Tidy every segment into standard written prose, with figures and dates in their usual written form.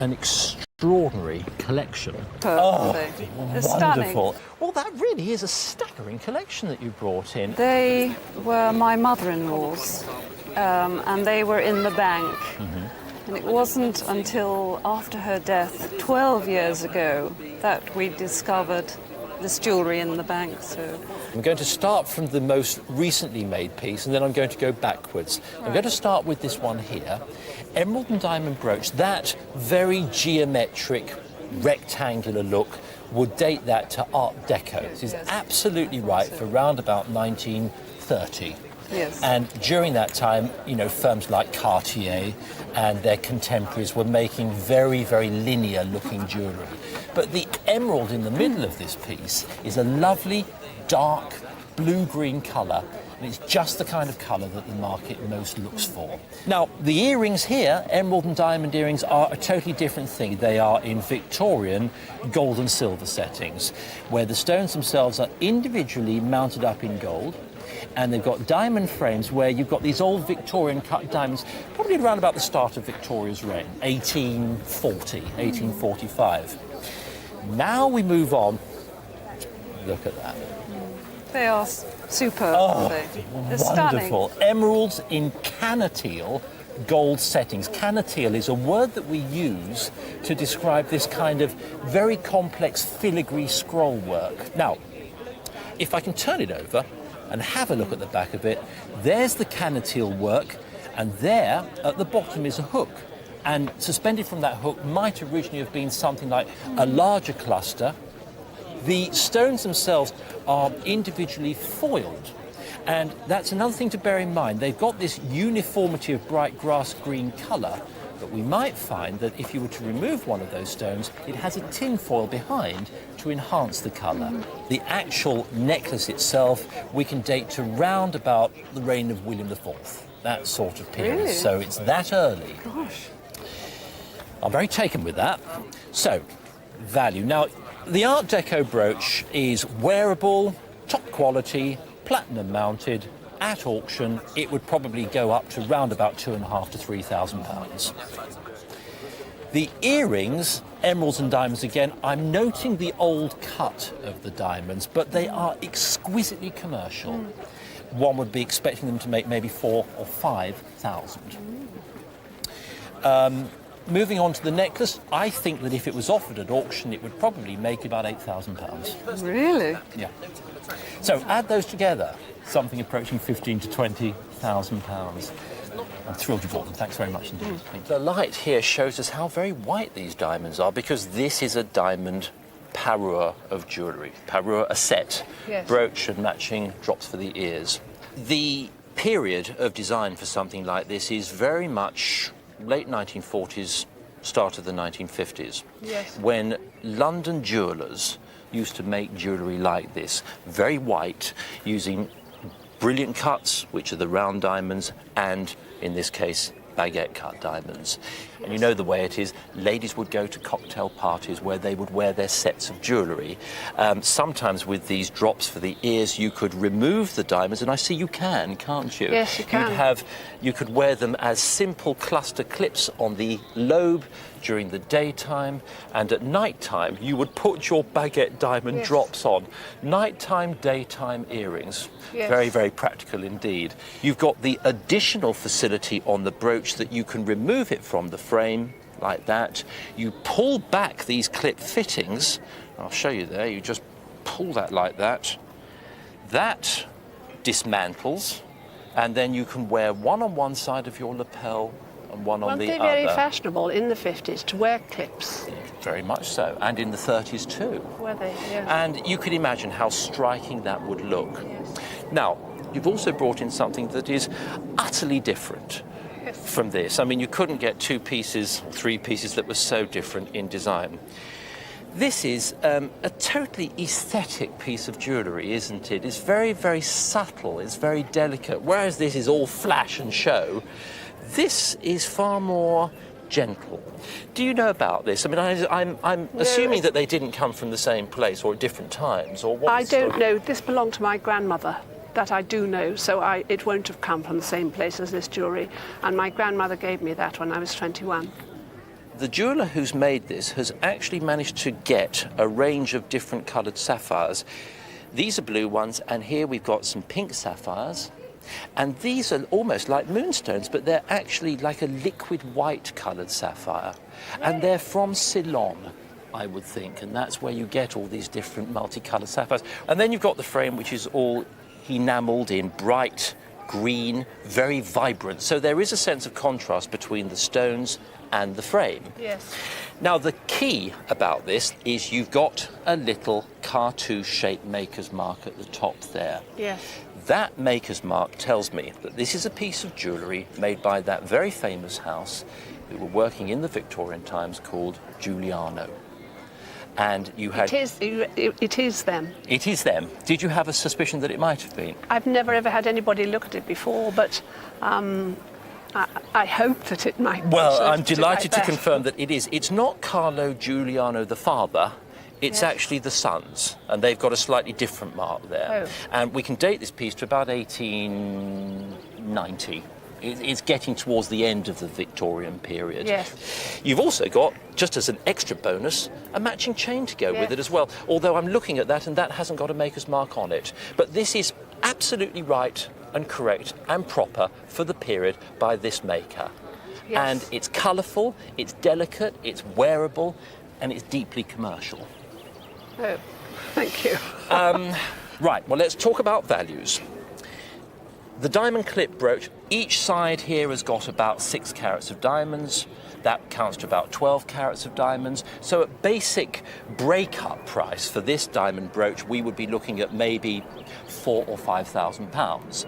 An extraordinary collection. Perfect. It's stunning. Wonderful. Well, that really is a staggering collection that you brought in. They were my mother-in-law's, and they were in the bank. And it wasn't until after her death, 12 years ago, that we discovered this jewellery in the bank. So I'm going to start from the most recently made piece, and then I'm going to go backwards. Right. I'm going to start with this one here. Emerald and diamond brooch, that very geometric, rectangular look would date that to Art Deco. This is absolutely right for around about 1930. Yes. And during that time, you know, firms like Cartier and their contemporaries were making very, very linear looking jewellery. But the emerald in the middle of this piece is a lovely, dark, blue-green colour, and it's just the kind of colour that the market most looks for. Now, the earrings here, emerald and diamond earrings, are a totally different thing. They are in Victorian gold and silver settings, where the stones themselves are individually mounted up in gold, and they've got diamond frames where you've got these old Victorian cut diamonds, probably around about the start of Victoria's reign, 1840, 1845. Now we move on. Look at that. they are superb. Oh, They're wonderful. stunning. Emeralds in canatile gold settings. Canatile is a word that we use to describe this kind of very complex filigree scroll work. Now, if I can turn it over and have a look at the back of it, there's the canatile work, and there at the bottom is a hook. And suspended from that hook might originally have been something like a larger cluster. The stones themselves are individually foiled. And that's another thing to bear in mind. They've got this uniformity of bright grass green colour, but we might find that if you were to remove one of those stones, it has a tin foil behind to enhance the colour. The actual necklace itself, we can date to round about the reign of William IV, that sort of period. Really? So it's that early. Gosh. I'm very taken with that. So, value. Now, the Art Deco brooch is wearable, top quality, platinum mounted. At auction, it would probably go up to round about £2,500 to £3,000. The earrings, emeralds and diamonds again, I'm noting the old cut of the diamonds, but they are exquisitely commercial. One would be expecting them to make maybe 4,000 or 5,000. Moving on to the necklace, I think that if it was offered at auction, it would probably make about £8,000. Really? Yeah. So add those together, something approaching £15,000 to £20,000. I'm thrilled you bought them. Thanks very much indeed. The light here shows us how very white these diamonds are, because this is a diamond parure of jewellery. Parure, a set, yes. Brooch and matching drops for the ears. The period of design for something like this is very much late 1940s, start of the 1950s, yes. when London jewellers used to make jewellery like this, very white, using brilliant cuts, which are the round diamonds, and in this case, baguette cut diamonds. And you know the way it is, ladies would go to cocktail parties where they would wear their sets of jewellery. Sometimes with these drops for the ears, you could remove the diamonds, and I see you can, can't you? Yes, you can. You could wear them as simple cluster clips on the lobe during the daytime, and at night time you would put your baguette diamond yes. drops on. Nighttime, daytime earrings. Yes. Very, very practical indeed. You've got the additional facility on the brooch that you can remove it from the frame like that. You pull back these clip fittings. I'll show you there. You just pull that like that. That dismantles, and then you can wear one on one side of your lapel and one on the other. Weren't they very fashionable in the 50s to wear clips? Very much so, and in the 30s too. Were they? Yeah. And you can imagine how striking that would look. Yes. Now, you've also brought in something that is utterly different from this. I mean, you couldn't get two pieces, three pieces that were so different in design. This is a totally aesthetic piece of jewellery, isn't it? It's very, very subtle, it's very delicate. Whereas this is all flash and show, this is far more gentle. Do you know about this? I mean, I'm assuming that they didn't come from the same place or at different times, or what? I don't know. This belonged to my grandmother. That I do know, so it won't have come from the same place as this jewellery. And my grandmother gave me that when I was 21. the jeweller who's made this has actually managed to get a range of different coloured sapphires. These are blue ones, and here we've got some pink sapphires. And these are almost like moonstones, but they're actually like a liquid white coloured sapphire. And they're from Ceylon, I would think, and that's where you get all these different multicoloured sapphires. And then you've got the frame, which is all enamelled in bright green, very vibrant. So there is a sense of contrast between the stones and the frame. Yes. Now, the key about this is you've got a little cartouche-shaped maker's mark at the top there. Yes. That maker's mark tells me that this is a piece of jewellery made by that very famous house who were working in the Victorian times called Giuliano. And you had... It is them. It is them. Did you have a suspicion that it might have been? I've never ever had anybody look at it before, but I hope that it might be. Well, so I'm to delighted to like that. confirm that it is. It's not Carlo Giuliano the father. It's Yes. actually the sons, and they've got a slightly different mark there. Oh. And we can date this piece to about 1890. It's getting towards the end of the Victorian period. Yes. You've also got, just as an extra bonus, a matching chain to go with Yes. it as well. Although I'm looking at that, and that hasn't got a maker's mark on it. But this is absolutely right and correct and proper for the period by this maker. Yes. And it's colourful, it's delicate, it's wearable, and it's deeply commercial. Oh, thank you. Right, well, let's talk about values. The diamond clip brooch, each side here has got about 6 carats of diamonds. That counts to about 12 carats of diamonds. So at basic break-up price for this diamond brooch, we would be looking at maybe £4,000 or £5,000.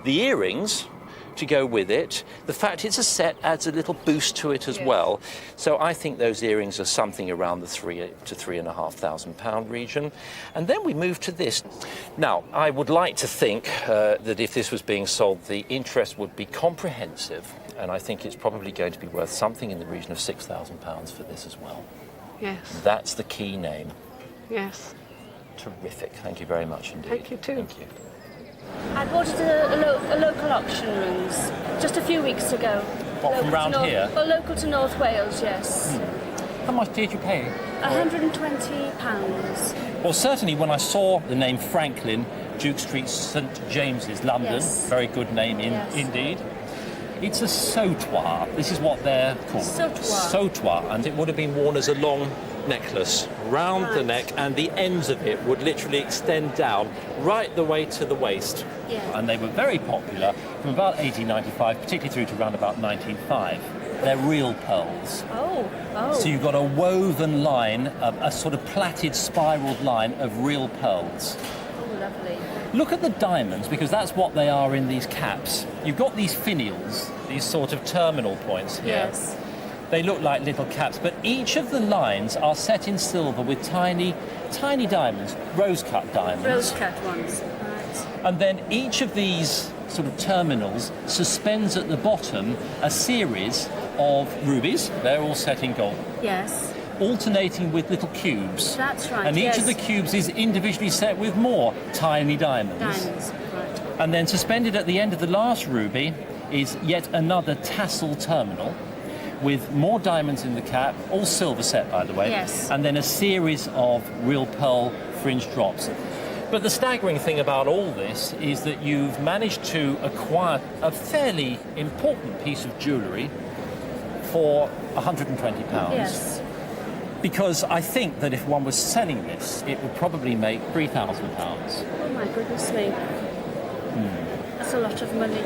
The earrings to go with it, the fact it's a set adds a little boost to it as Yes. well. So I think those earrings are something around the £3,000 to £3,500 region. And then we move to this. Now, I would like to think that if this was being sold, the interest would be comprehensive, and I think it's probably going to be worth something in the region of £6,000 for this as well. Yes. That's the key name. Yes. Terrific. Thank you very much indeed. Thank you too. Thank you. I bought it at a local auction rooms just a few weeks ago. What, from Local to round here? Well, local to North Wales, yes. How much did you pay? £120. Well, certainly when I saw the name Franklin, Duke Street, St James's, London, Yes. very good name Yes. indeed. It's a sautoir. This is what they're called. Sautoir. Sautoir, and it would have been worn as a long necklace round the Right. neck, and the ends of it would literally extend down right the way to the waist. Yeah. And they were very popular from about 1895, particularly through to around about 1905. They're real pearls. Oh. So you've got a woven line, a sort of plaited, spiraled line of real pearls. Oh, lovely. Look at the diamonds, because that's what they are in these caps. You've got these finials, these sort of terminal points here. Yes. They look like little caps, but each of the lines are set in silver with tiny, tiny diamonds, rose-cut diamonds. Rose-cut ones. Right. And then each of these sort of terminals suspends at the bottom a series of rubies. They're all set in gold, Yes. alternating with little cubes. That's right, And each yes. of the cubes is individually set with more tiny diamonds. Diamonds. Right. And then suspended at the end of the last ruby is yet another tassel terminal with more diamonds in the cap, all silver set, by the way. Yes. And then a series of real pearl fringe drops. But the staggering thing about all this is that you've managed to acquire a fairly important piece of jewellery for £120. Yes. Because I think that if one was selling this, it would probably make £3,000. Oh, my goodness me. That's a lot of money.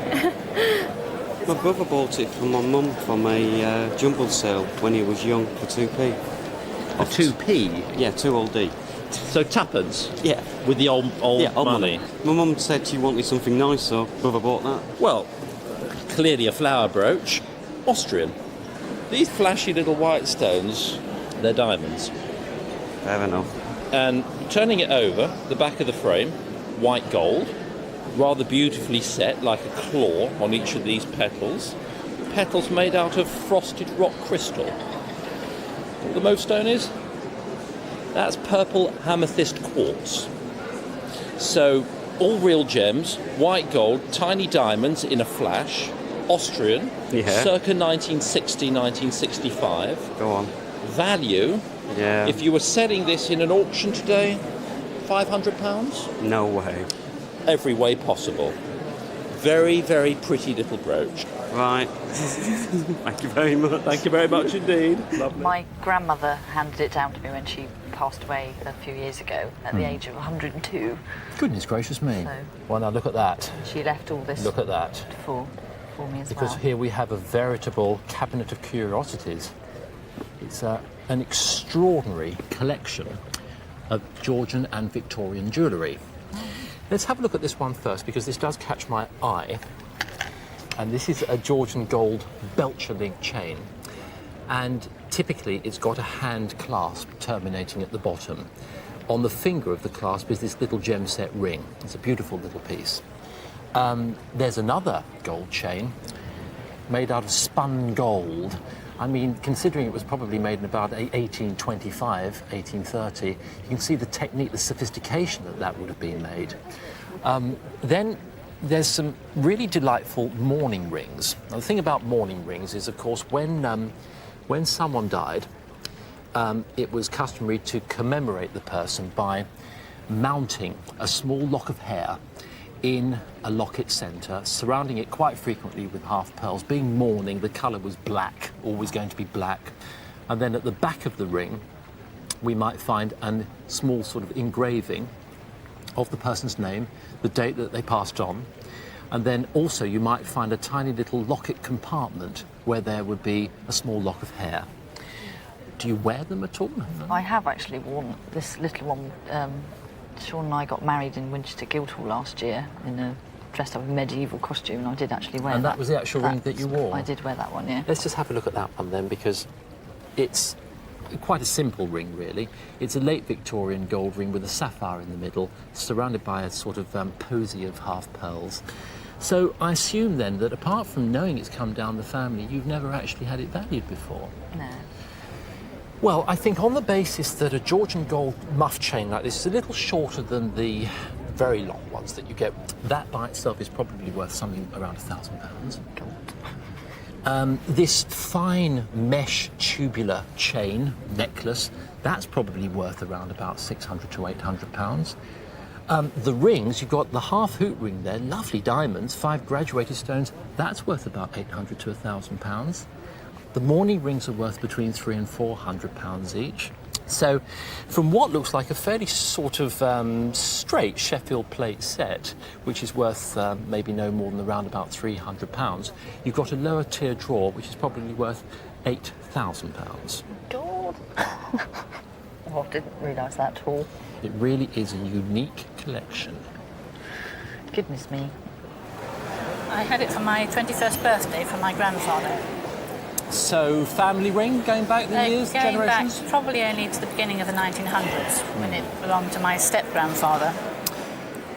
My brother bought it from my mum from a jumble sale when he was young for 2p. A 2p? Yeah, 2 So tuppence? Yeah. With the old Yeah, old money? My mum said she wanted something nice, so brother bought that. Well, clearly a flower brooch. Austrian. These flashy little white stones, they're diamonds. Fair enough. And turning it over, the back of the frame, white gold, rather beautifully set like a claw on each of these petals. Petals made out of frosted rock crystal. What the mauve stone is? That's purple amethyst quartz. So all real gems, white gold, tiny diamonds in a flash, Austrian, Yeah. circa 1960, 1965. Go on. Value, Yeah. if you were selling this in an auction today, £500? No way. Every way possible. Very, very pretty little brooch. Right. Thank you very much. Thank you very much indeed. Lovely. My grandmother handed it down to me when she passed away a few years ago at the age of 102. Goodness gracious me. So- Well, now look at that. She left all this Look at that. for me as Because well. here we have a veritable cabinet of curiosities. It's an extraordinary collection of Georgian and Victorian jewellery. Let's have a look at this one first, because this does catch my eye. And this is a Georgian gold Belcher link chain. And typically it's got a hand clasp terminating at the bottom. On the finger of the clasp is this little gem set ring. It's a beautiful little piece. There's another gold chain made out of spun gold. I mean, considering it was probably made in about 1825, 1830, you can see the technique, the sophistication that would have been made. Then there's some really delightful mourning rings. Now, the thing about mourning rings is, of course, when someone died, it was customary to commemorate the person by mounting a small lock of hair in a locket centre, surrounding it quite frequently with half pearls. Being mourning, the colour was black, always going to be black. And then at the back of the ring, we might find a small sort of engraving of the person's name, the date that they passed on. And then also you might find a tiny little locket compartment where there would be a small lock of hair. Do you wear them at all? I have actually worn this little one. Sean and I got married in Winchester Guildhall last year dressed up in a medieval costume, and I did actually wear that. And that was the actual ring that you wore? I did wear that one, yeah. Let's just have a look at that one then, because it's quite a simple ring, really. It's a late Victorian gold ring with a sapphire in the middle, surrounded by a sort of posy of half pearls. So I assume then that apart from knowing it's come down the family, you've never actually had it valued before? No. Well, I think on the basis that a Georgian gold muff chain like this is a little shorter than the very long ones that you get, that by itself is probably worth something around £1,000. This fine mesh tubular chain necklace, that's probably worth around about £600 to £800. The rings, you've got the half hoop ring there, lovely diamonds, 5 graduated stones, that's worth about £800 to £1,000. The mourning rings are worth between £300 and £400 each. So from what looks like a fairly sort of straight Sheffield plate set, which is worth maybe no more than around about £300, you've got a lower tier drawer, which is probably worth £8,000. God. Oh, I didn't realise that at all. It really is a unique collection. Goodness me. I had it for my 21st birthday from my grandfather. So family ring, going back the years, Going generations? back probably only to the beginning of the 1900s, when it belonged to my step-grandfather.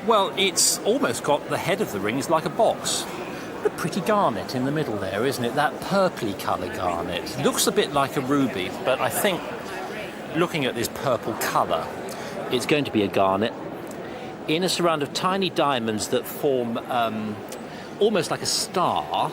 Well, it's almost got the head of the ring is like a box. A pretty garnet in the middle there, isn't it? That purpley colour garnet. Yes. Looks a bit like a ruby, but I think looking at this purple colour, it's going to be a garnet in a surround of tiny diamonds that form almost like a star.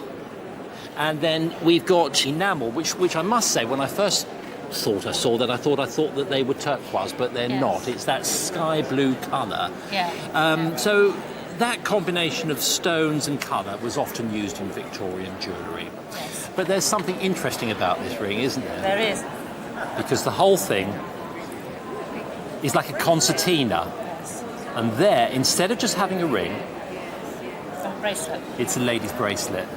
And then we've got enamel, which I must say, when I first thought I saw that, I thought that they were turquoise, but they're Yes. not. It's that sky blue colour. Yeah. So that combination of stones and colour was often used in Victorian jewellery. Yes. But there's something interesting about this ring, isn't there? There is. Because the whole thing is like a concertina. Yes. And there, instead of just having a ring, A bracelet. it's a lady's bracelet.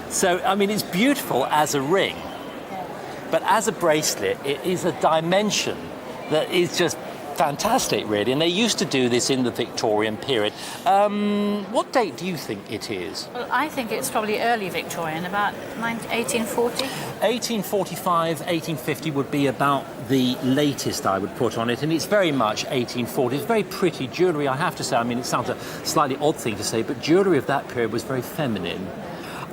So, I mean, it's beautiful as a ring, but as a bracelet, it is a dimension that is just fantastic, really. And they used to do this in the Victorian period. What date do you think it is? Well, I think it's probably early Victorian, about 1840. 1845, 1850 would be about the latest I would put on it, and it's very much 1840. It's very pretty jewellery, I have to say. I mean, it sounds a slightly odd thing to say, but jewellery of that period was very feminine.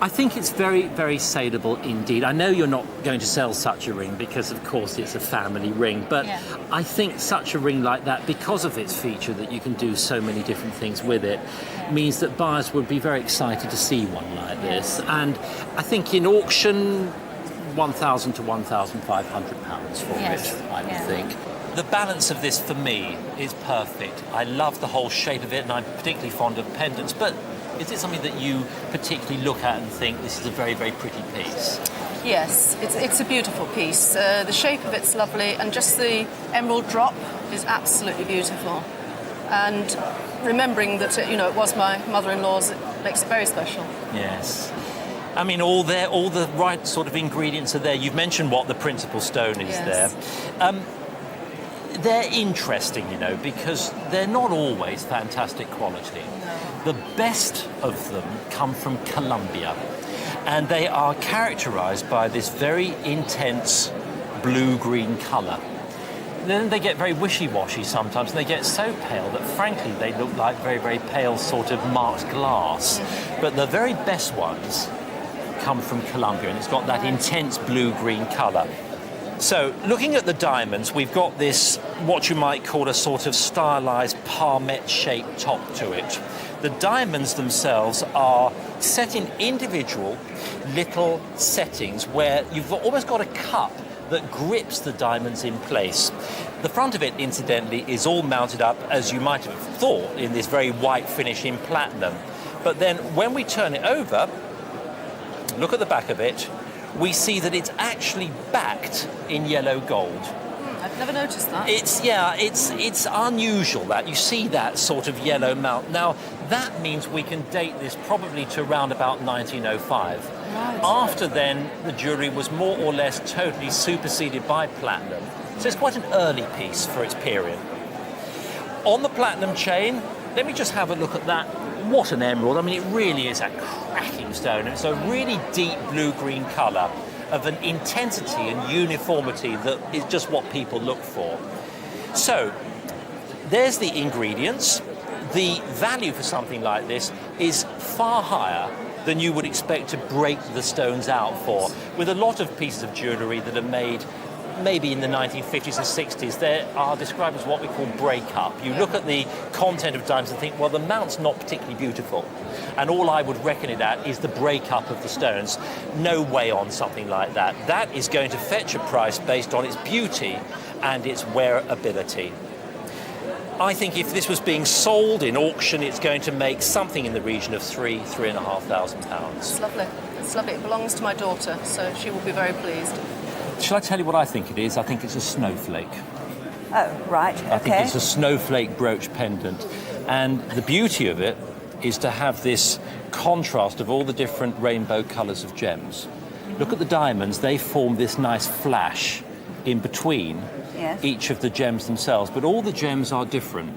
I think it's very, very saleable indeed. I know you're not going to sell such a ring because, of course, it's a family ring, but Yeah. I think such a ring like that, because of its feature that you can do so many different things with it, means that buyers would be very excited to see one like this. And I think in auction, £1,000 to £1,500 for Yes. it, I would Yeah. think. The balance of this for me is perfect. I love the whole shape of it, and I'm particularly fond of pendants, but is it something that you particularly look at and think this is a very, very pretty piece? Yes, it's a beautiful piece. The shape of it's lovely, and just the emerald drop is absolutely beautiful. And remembering that it was my mother-in-law's, it makes it very special. Yes. I mean, all the right sort of ingredients are there. You've mentioned what the principal stone is Yes. there. They're interesting, because they're not always fantastic quality. The best of them come from Colombia, and they are characterized by this very intense blue-green color. Then they get very wishy-washy sometimes, and they get so pale that, frankly, they look like very, very pale sort of marked glass. But the very best ones come from Colombia, and it's got that intense blue-green color. So, looking at the diamonds, we've got this, what you might call a sort of stylized palmette-shaped top to it. The diamonds themselves are set in individual little settings where you've almost got a cup that grips the diamonds in place. The front of it, incidentally, is all mounted up, as you might have thought, in this very white finish in platinum. But then when we turn it over, look at the back of it, we see that it's actually backed in yellow gold. I've never noticed that. It's unusual that you see that sort of yellow mount. Now, that means we can date this probably to around about 1905. Right. After then, the jewellery was more or less totally superseded by platinum. So it's quite an early piece for its period. On the platinum chain, let me just have a look at that. What an emerald. I mean, it really is a cracking stone. It's a really deep blue-green colour of an intensity and uniformity that is just what people look for. So, there's the ingredients. The value for something like this is far higher than you would expect to break the stones out for. With a lot of pieces of jewellery that are made maybe in the 1950s and 60s, they are described as what we call break-up. You look at the content of diamonds and think, well, the mount's not particularly beautiful. And all I would reckon it at is the break-up of the stones. No way on something like that. That is going to fetch a price based on its beauty and its wearability. I think if this was being sold in auction, it's going to make something in the region of £3,500. It's lovely. It's lovely. It belongs to my daughter, so she will be very pleased. Shall I tell you what I think it is? I think it's a snowflake. Oh, right, okay. I think it's a snowflake brooch pendant. And the beauty of it is to have this contrast of all the different rainbow colours of gems. Look at the diamonds. They form this nice flash in between each of the gems themselves. But all the gems are different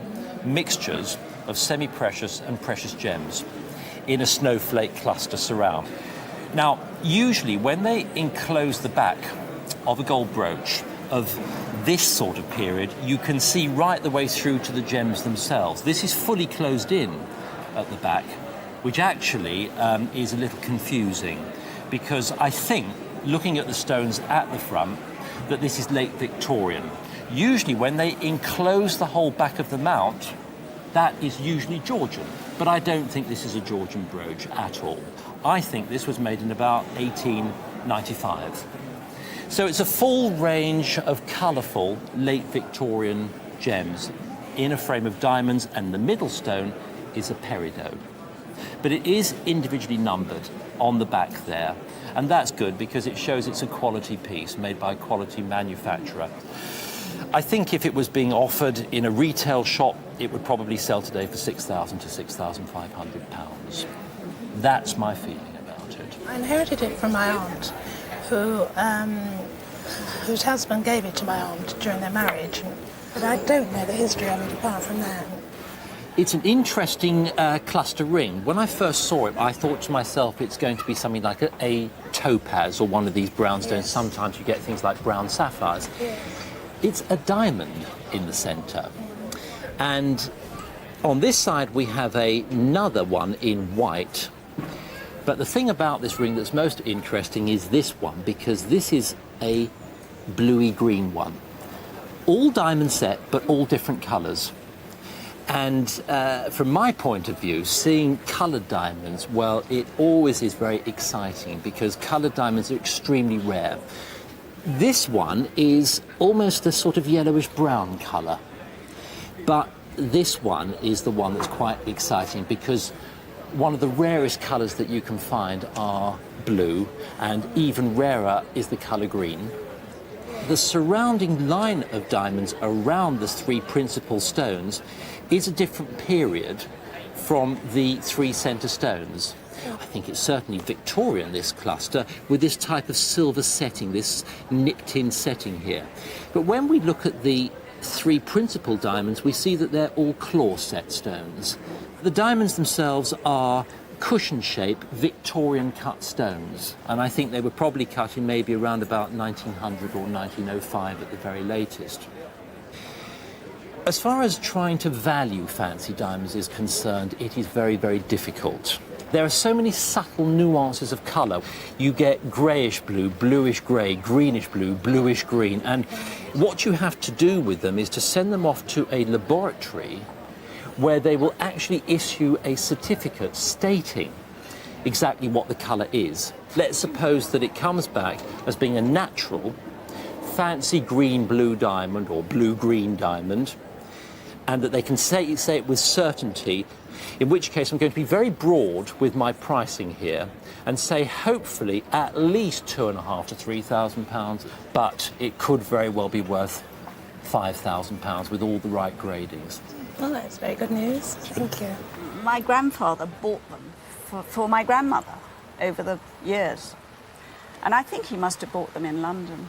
mixtures of semi-precious and precious gems in a snowflake cluster surround. Now, usually when they enclose the back of a gold brooch of this sort of period, you can see right the way through to the gems themselves. This is fully closed in at the back, which actually is a little confusing, because I think, looking at the stones at the front, that this is late Victorian. Usually when they enclose the whole back of the mount, that is usually Georgian, but I don't think this is a Georgian brooch at all. I think this was made in about 1895. So it's a full range of colourful late Victorian gems in a frame of diamonds, and the middle stone is a peridot. But it is individually numbered on the back there, and that's good because it shows it's a quality piece made by a quality manufacturer. I think if it was being offered in a retail shop, it would probably sell today for £6,000 to £6,500. That's my feeling about it. I inherited it from my aunt, whose husband gave it to my aunt during their marriage, but I don't know the history of it apart from that. It's an interesting cluster ring. When I first saw it, I thought to myself it's going to be something like a topaz or one of these brown stones. Yes. Sometimes you get things like brown sapphires. Yes. It's a diamond in the centre. And on this side we have another one in white. But the thing about this ring that's most interesting is this one, because this is a bluey green one. All diamond set, but all different colours. And from my point of view, seeing coloured diamonds, well, it always is very exciting because coloured diamonds are extremely rare. This one is almost a sort of yellowish brown colour, but this one is the one that's quite exciting because one of the rarest colours that you can find are blue, and even rarer is the colour green. The surrounding line of diamonds around the three principal stones is a different period from the three centre stones. I think it's certainly Victorian, this cluster, with this type of silver setting, this nipped-in setting here. But when we look at the three principal diamonds, we see that they're all claw-set stones. The diamonds themselves are cushion-shaped Victorian cut stones, and I think they were probably cut in maybe around about 1900 or 1905 at the very latest. As far as trying to value fancy diamonds is concerned, it is very, very difficult. There are so many subtle nuances of colour. You get greyish blue, bluish grey, greenish blue, bluish green, and what you have to do with them is to send them off to a laboratory where they will actually issue a certificate stating exactly what the colour is. Let's suppose that it comes back as being a natural, fancy green-blue diamond or blue-green diamond, and that they can say it with certainty, in which case I'm going to be very broad with my pricing here and say hopefully at least £2,500 to £3,000, but it could very well be worth £5,000 with all the right gradings. Well, that's very good news. Thank you. My grandfather bought them for my grandmother over the years. And I think he must have bought them in London.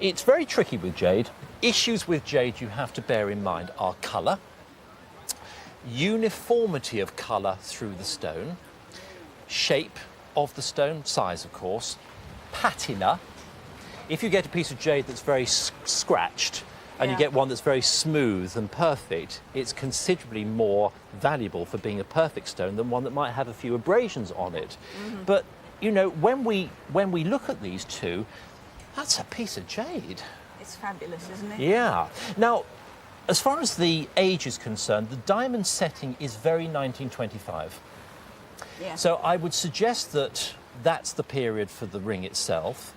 It's very tricky with jade. Issues with jade you have to bear in mind are colour, uniformity of colour through the stone, shape of the stone, size of course, patina. If you get a piece of jade that's very scratched and you get one that's very smooth and perfect, it's considerably more valuable for being a perfect stone than one that might have a few abrasions on it. Mm-hmm. But, you know, when we look at these two, that's a piece of jade. It's fabulous, isn't it? Yeah. Now, as far as the age is concerned, the diamond setting is very 1925. Yeah. So I would suggest that that's the period for the ring itself.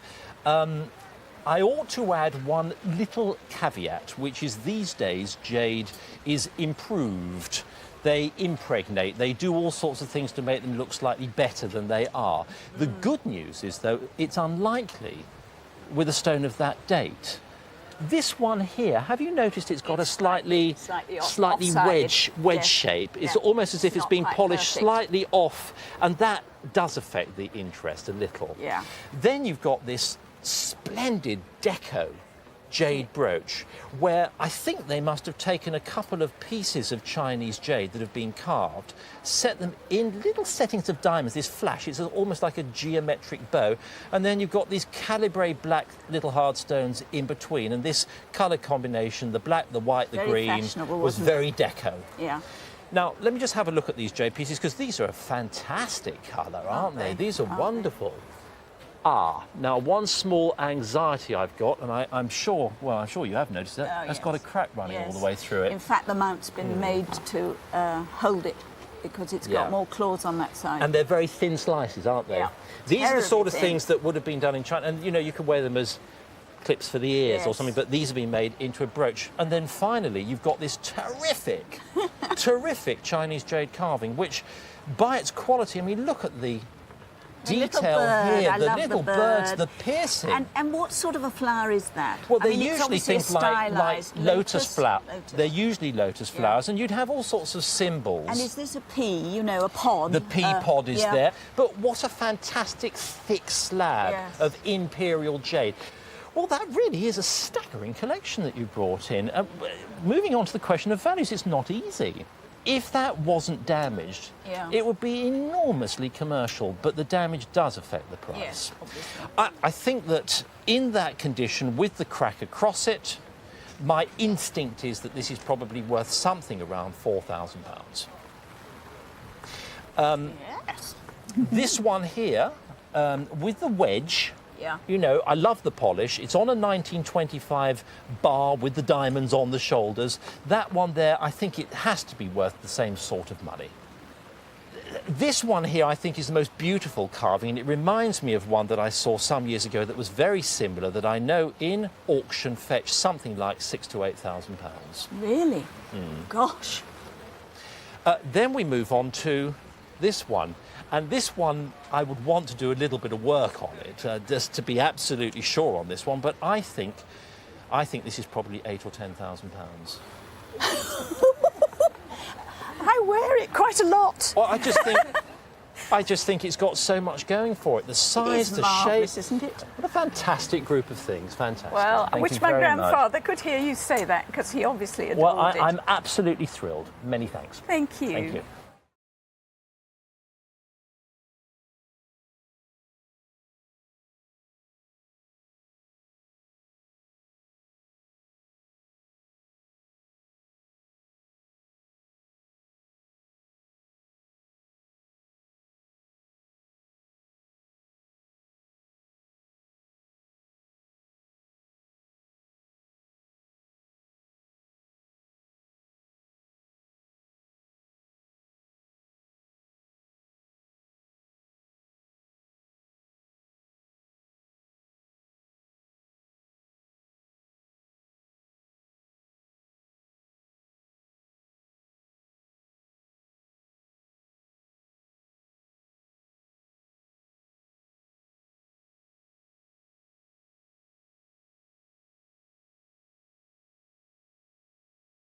I ought to add one little caveat, which is these days jade is improved. They impregnate, they do all sorts of things to make them look slightly better than they are. The good news is, though, it's unlikely with a stone of that date. This one here, have you noticed it's got a slightly wedge shape? It's almost as if it's been polished slightly off, and that does affect the interest a little. Yeah. Then you've got this splendid deco jade brooch, where I think they must have taken a couple of pieces of Chinese jade that have been carved, set them in little settings of diamonds, this flash, it's almost like a geometric bow, and then you've got these calibre black little hard stones in between, and this colour combination, the black, the white, the green, was very deco. Yeah. Now, let me just have a look at these jade pieces, because these are a fantastic colour, aren't they? These are wonderful. Now one small anxiety I've got, and I'm sure you have noticed it, it's got a crack running all the way through it. In fact, the mount's been made to hold it because it's got more claws on that side. And they're very thin slices, aren't they? Yeah. These are the sort of thin. things that would have been done in China, and you know, you could wear them as clips for the ears or something, but these have been made into a brooch. And then finally, you've got this terrific, terrific Chinese jade carving, which by its quality, I mean, look at the detail here, the little birds, the piercing. And what sort of a flower is that? Well, they're usually things like lotus flowers. They're usually lotus flowers, and you'd have all sorts of symbols. And is this a pea, you know, a pod? The pea pod is there. But what a fantastic thick slab of Imperial Jade. Well, that really is a staggering collection that you brought in. Moving on to the question of values, it's not easy. If that wasn't damaged, it would be enormously commercial, but the damage does affect the price. Yes, obviously. I think that in that condition, with the crack across it, my instinct is that this is probably worth something around £4,000. Yes. This one here, with the wedge, Yeah. you know, I love the polish. It's on a 1925 bar with the diamonds on the shoulders. That one there, I think it has to be worth the same sort of money. This one here, I think, is the most beautiful carving, and it reminds me of one that I saw some years ago that was very similar, that I know in auction fetched something like £6,000 to £8,000. Really? Gosh. Then we move on to this one. And this one, I would want to do a little bit of work on it, just to be absolutely sure on this one. But I think this is probably £8,000 or £10,000. I wear it quite a lot. Well, I just think it's got so much going for it. The size, the marvellous, shape, isn't it? What a fantastic group of things. Fantastic. Well, I Thank wish you my very much. grandfather could hear you say that, because he obviously adored Well, it. I'm absolutely thrilled. Many thanks. Thank you. Thank you.